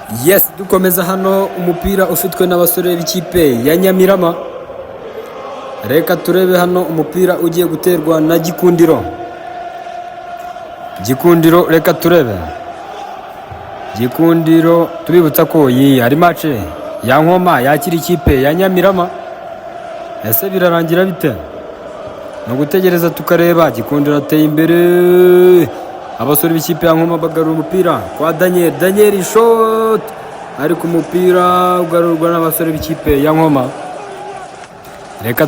Yes, dukomeza hano umupira ufitwe n'abasore b'ikipe ya Nyamirama. Reka turebe hano umupira ugiye guterwa na Gikundiro. Gikundiro reka turebe. Gikundiro tubibutsa ko iyi ari match ya Nkoma yakira ikipe ya Nyamirama. Ese birarangira bite? No gutegereza tukareba. Gikundiro ateye imbere. Abasore b'ikipe ya Nkoma bagarura umupira kwa Daniel shot, ariko umupira ugarurwa n'abasore b'ikipe ya Nkoma. Reka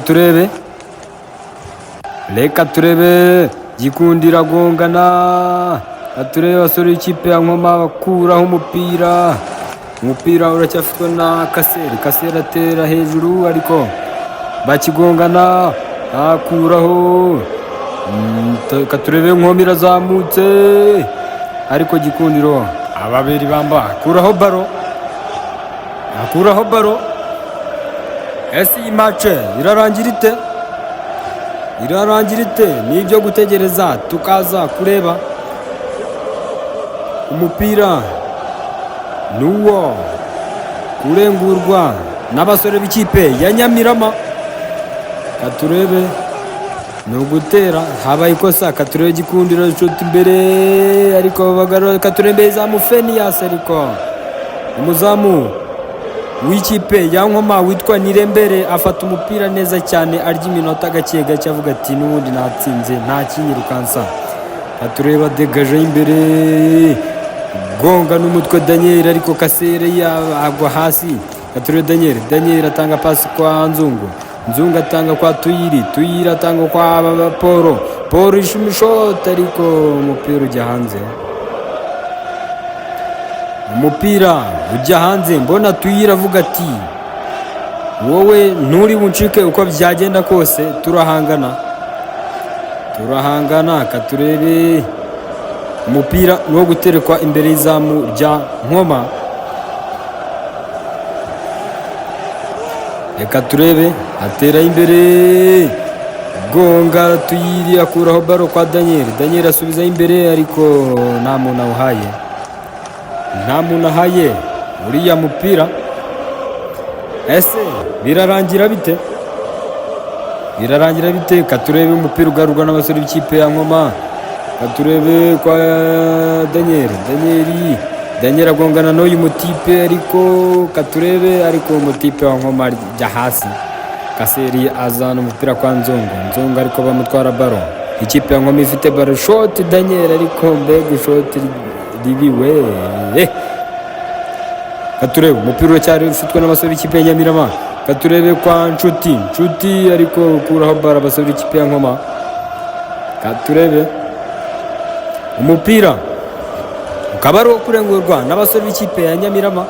turebe Gikundiro agongana. Aturebe abasore b'ikipe ya Nkoma bakuraho umupira uracyafitwe na Kaseri atera hejuru ariko bakigongana akuraho. Katurebe Nkoma irazamutse ariko Gikundiro ababiri bamba akuraho baro. Ese iyi match irarangira ite? Ni ibyo gutegereza tukaza kureba. Umupira nuwo kurengurwa n'abasore b'ikipe ya Nyamirama. Katurebe no gutera habaye ikosa. Katurebe Gikundiro inshuti imbere ariko bagarura. Katurebe za Mufenias ariko umuzamu w'ikipe ya Nkoma witwa Nirembere afata umupira neza cyane, arya iminota gake avuga ati n'ubundi natsinze nta kinyirukansa. Katureba degaje imbere gonga n'umutwe Daniel ariko Kasere agwa hasi. Katurebe Daniel atanga pasi kwa Nzungu atanga kwa Tuyiri atanga kwa Paul ishimishota ariko umupira ujya hanze. Mbona Tuyiri avuga ati wowe nturi buncike uko byagenda kose, turahangana. Katurebe umupira no guterekwa imbere y'izamu rya Nkoma. Reka turebe atera imbere gonga Tuyiri akuraho baro kwa Daniel asubiza imbere ariko nta muntu ahaye uriya mupira. Ese birarangira bite? Katurebe umupira ugarurwa n'abasore b'ikipe ya Nkoma. Katurebe kwa Daniel agongana n'uyu mutipe ariko Katurebe ariko umutipe wa Nkoma ajya hasi. Kaseri azana umupira kwa Nzungu ariko bamutwara baro. Ikipe ya Nkoma ifite baro shot Daniel ariko mbega shot ribiwe. Katurebe umupira uracyari ufitwe n'abasore b'ikipe ya Nyamirama. Katurebe kwa Nshuti ariko ukuraho baro abasore b'ikipe ya Nkoma. Katurebe umupira ukaba ari uwo kurengurwa n'abasore b'ikipe ya Nyamirama.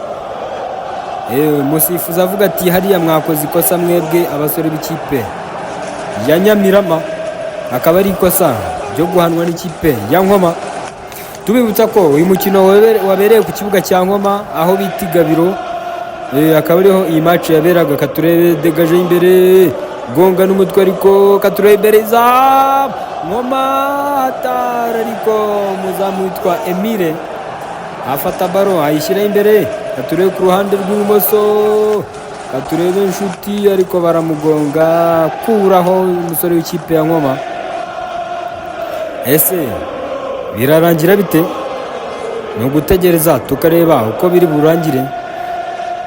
Umusifuzi avuga ati hariya mwakoze ikosa mwebwe abasore b'ikipe ya Nyamirama, akaba ari ikosa ryo guhanwa n'ikipe ya Nkoma. Tubibutsa ko uyu mukino wabereye ku kibuga cya Nkoma aho bita Gabiro, akaba ariho iyi match yaberaga. Katurebe degaje imbere gonga n'umutwe ariko Katurebe imbere za Nkoma hatara ariko umuzamu witwa Emile afata baro ayishyira imbere. Katurebe ku ruhande rw'ibumoso. Katurebe Nshuti ariko baramugonga kuraho umusore w'ikipe ya Nkoma. Ese birarangira bite? No gutegereza tukareba uko biri burangire.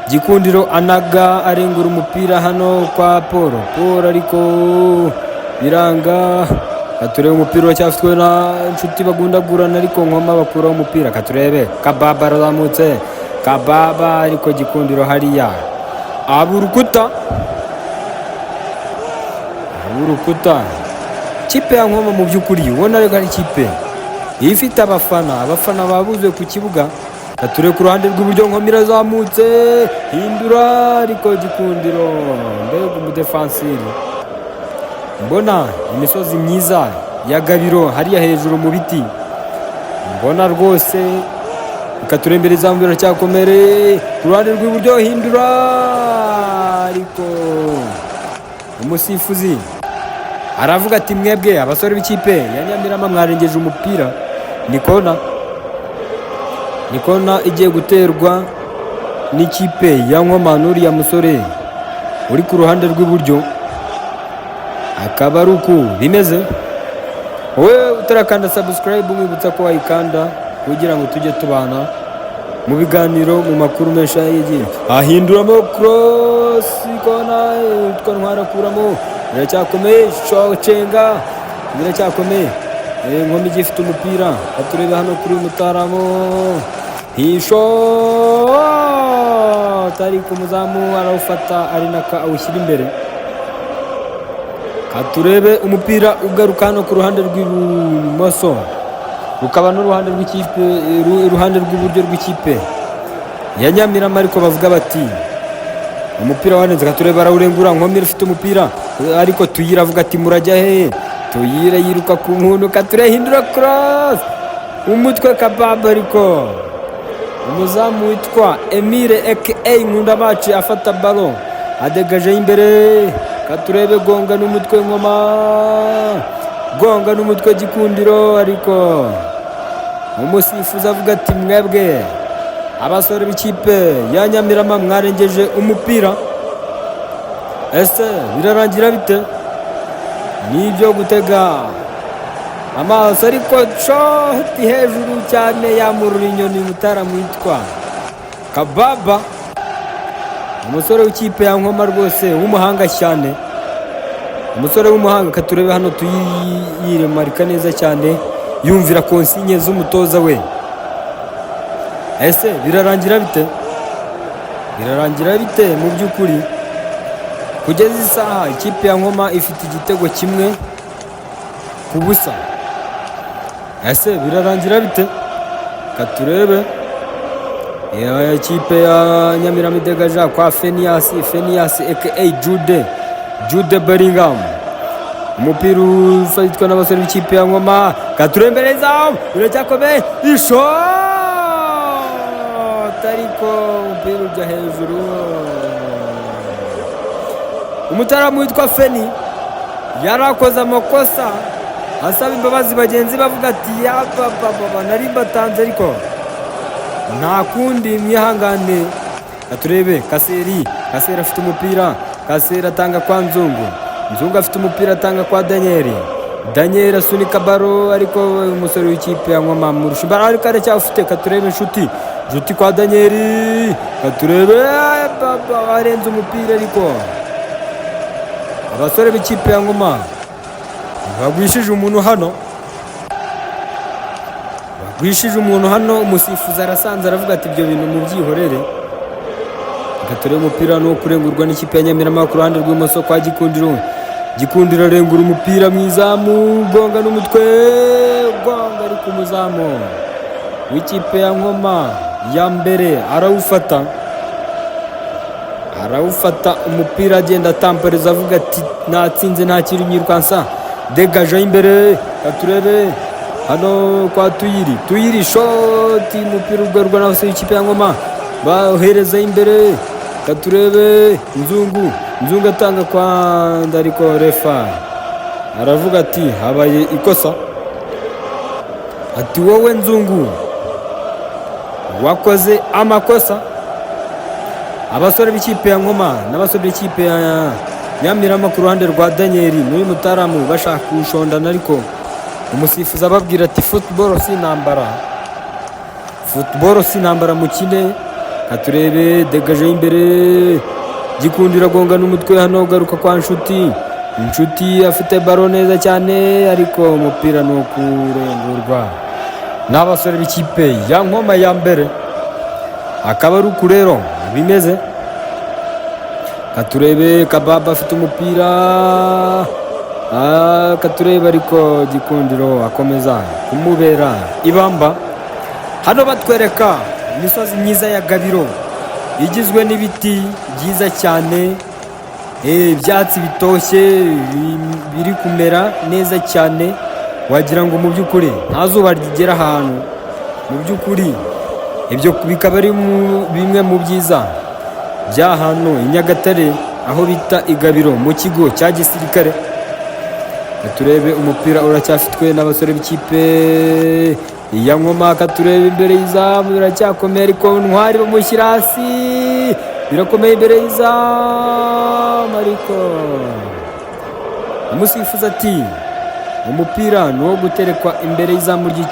Gikundiro anaga arengura umupira hano kwa Paul ariko biranga. Katurebe umupira wacyafitwe na Nshuti bagundagurana ariko Nkoma bakuraho umupira. Katurebe Kababa arazamutse ariko Gikundiro hariya aburukuta. Kipe ya Nkoma mu by'ukuri ubona rega ari kipe ifite abafana babuze ku kibuga. Katurebe ku ruhande rw'iburyo Nkoma irazamutse hindura ariko Gikundiro mbega umudefansiri. Mbona imisozi myiza ya Gabiro hariya hejuru mu biti, mbona rwose. Katurebe imbere izamu biracyakomere ku ruhande rw'iburyo hindura ariko umusifuzi aravuga ati mwebwe abasore b'ikipe ya Nyamirama mwarengeje umupira. Ni kona igiye guterwa n'ikipe ya Nkoma n'uriya musore uri ku ruhande rw'iburyo, akaba ari uku bimeze. Wowe utarakanda subscribe mwibutsa ko wayikanda kugira ngo tujye tubana mu biganiro, mu makuru menshi yigiye. Ahinduramo cross kona yitwa Ntwarakuramo, biracyakomeye shocenga, biracyakomeye. Nkoma igifite umupira, aturebe hano kuri Mutaramo, hisho tari ku muzamu arawufata ari naka awushyira imbere. Katurebe umupira ugaruka hano ku ruhande rw'ibumoso, rukaba n'uruhande rw'ikipe, iruhande rw'iburyo rw'ikipe ya Nyamirama, ariko bavuga bati umupira wanenze. Katurebe arawurengura, Nkoma ifite umupira ariko Tuyira avuga ati murajya he? Tuyira yiruka ku muntu, Katurebe hindura cross umutwe kababa, ariko umuzamu witwa Emile aka Nkundabaci afata ballon adegaje imbere. Katurebe gonga n'umutwe Nkoma, gonga n'umutwe Gikundiro, ariko umusifuzi avuga ati mwebwe abasore b'ikipe ya Nyamirama mwarengeje umupira. Ese birarangira bite? Nibyo gutega amaso, ariko shoti hejuru cyane yamurura inyoni Mutarama witwa Kababa, umusore w'ikipe ya Nkoma rwose w'umuhanga cyane, umusore w'umuhanga. Katurebe hano tuyiremarika neza cyane, yumvira konsinye z'umutoza we. Ese birarangira bite? Birarangira bite mu by'ukuri? Kugeza isaha ikipe ya Nkoma ifite igitego kimwe ku busa. Ese birarangira bite? Katurebe ya ikipe ya Nyamirama idegaja kwa Phineas aka Jude Bellingham, umupira ufatwa n'abasore b'ikipe ya Nkoma. Katurebe imbere zawo, biracyakomeye, ishot ariko umupira ujya hejuru. Umutaramu witwa Feni yarakoze amakosa, asaba imbabazi bagenzi bavuga ati yababa nari mbatanze, ariko nta kundi mwihangane. Katurebe Kaseri afite umupira, Kaseri atanga kwa Nzungu afite umupira atanga kwa Daniel asunika baro, ariko umusore w'ikipe ya Nkoma murusha imbaraga, ariko aracyafite. Katurebe inshuti kwa Daniel, Katurebe arenze umupira, ariko abasore b'ikipe ya Nkoma bagwishije umuntu hano, umusifuzi arasanze aravuga ati ibyo bintu mubyihorere. Katurebe umupira no kurengurwa n'ikipe ya Nyamirama ku ruhande rw'imoso kwa Gikundiro arengura umupira mwizamu, gonga n'umutwe, gonga ariko umuzamu w'ikipe ya Nkoma ya mbere arawufata umupira agenda atampereza avuga ati natsinze ntakiri nyirukansa, degaje imbere. Katurebe hano kwa Tuyiri shoti, umupira ugarurwa n'abasore b'ikipe ya Nkoma bahereza imbere. Katurebe Nzungu atanga kwa Ndariko, refa aravuga ati habaye ikosa, ati wowe Nzungu wakoze amakosa. Abasore b'ikipe ya Nkoma n'abasore b'ikipe ya Nyamirama ku ruhande rwa Daniel n'uyu Mutaramu bashaka kushondana, ariko umusifuzi ababwira ati football si intambara mukine. Katurebe degaje imbere, Gikundiro agonga n'umutwe hano, garuka kwa Inshuti afite baro neza cyane, ariko umupira ni ukurengurwa n'abasore b'ikipe ya Nkoma ya mbere. Akaba ari uku rero bimeze. Katurebe Kababa afite umupira, Katurebe ariko Gikundiro akomeza kumubera ibamba. Hano batwereka imisozi myiza ya Gabiro igizwe n'ibiti byiza cyane, ibyatsi bitoshye biri kumera neza cyane, wagira ngo mu by'ukuri nta zuba rigera ahantu. Mu by'ukuri ibyo bikaba ari bimwe mu byiza by'ahantu i Nyagatare, aho bita i Gabiro mu kigo cya gisirikare. Turebe umupira uracyafitwe n'abasore b'ikipe iya Nkoma Katurebe imbere y'izamu biracyakomeye ariko Ntwari bamushyira hasi birakomeye imbere y'izamu ariko umusifuzi ati umupira ni uwo guterekwa imbere y'izamu ry'iki